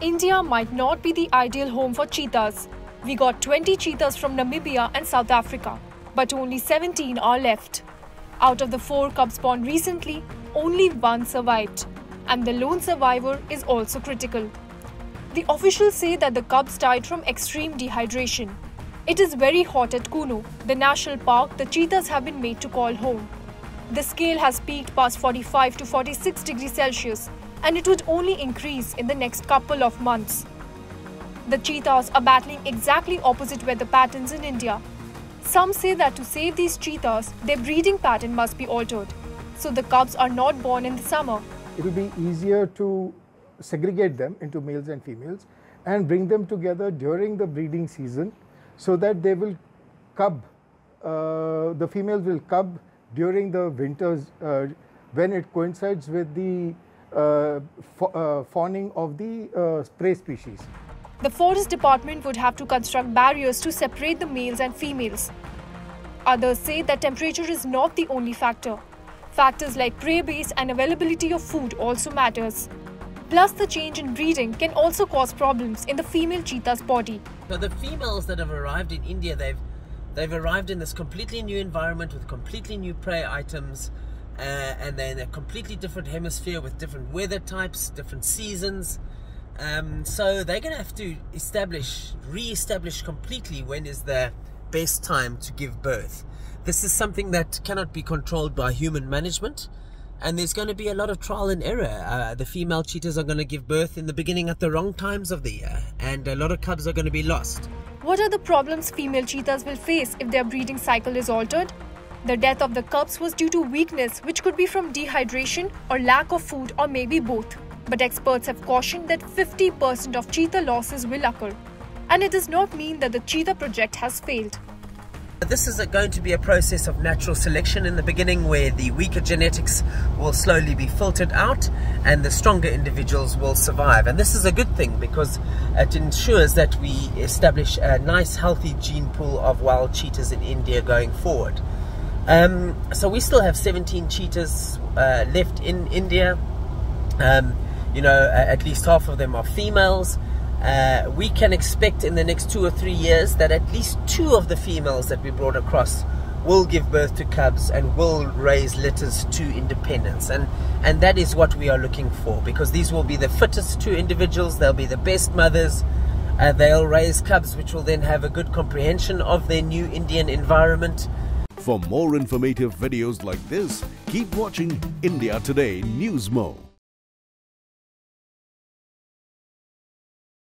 India might not be the ideal home for cheetahs. We got 20 cheetahs from Namibia and South Africa, but only 17 are left. Out of the 4 cubs born recently, only 1 survived, and the lone survivor is also critical. The officials say that the cubs died from extreme dehydration. It is very hot at Kuno, the national park the cheetahs have been made to call home. The scale has peaked past 45 to 46 degrees Celsius, and it would only increase in the next couple of months. The cheetahs are battling exactly opposite weather patterns in India. Some say that to save these cheetahs, their breeding pattern must be altered, so the cubs are not born in the summer. It will be easier to segregate them into males and females and bring them together during the breeding season so that they will cub, the females will cub during the winters when it coincides with the fawning of the prey species. The forest department would have to construct barriers to separate the males and females. Others say that temperature is not the only factor. Factors like prey base and availability of food also matters. Plus, the change in breeding can also cause problems in the female cheetah's body. So the females that have arrived in India, they've arrived in this completely new environment with completely new prey items, and they're in a completely different hemisphere with different weather types, different seasons. So they're going to have to re-establish completely when is the best time to give birth. This is something that cannot be controlled by human management, and there's going to be a lot of trial and error. The female cheetahs are going to give birth in the beginning at the wrong times of the year, and a lot of cubs are going to be lost. What are the problems female cheetahs will face if their breeding cycle is altered? The death of the cubs was due to weakness, which could be from dehydration or lack of food, or maybe both. But experts have cautioned that 50% of cheetah losses will occur. And it does not mean that the cheetah project has failed. This is going to be a process of natural selection in the beginning, where the weaker genetics will slowly be filtered out and the stronger individuals will survive. And this is a good thing because it ensures that we establish a nice healthy gene pool of wild cheetahs in India going forward. So we still have 17 cheetahs left in India. At least half of them are females. We can expect in the next 2 or 3 years that at least 2 of the females that we brought across will give birth to cubs and will raise litters to independence. And that is what we are looking for, because these will be the fittest 2 individuals. They'll be the best mothers. They'll raise cubs which will then have a good comprehension of their new Indian environment. For more informative videos like this, keep watching India Today NewsMo.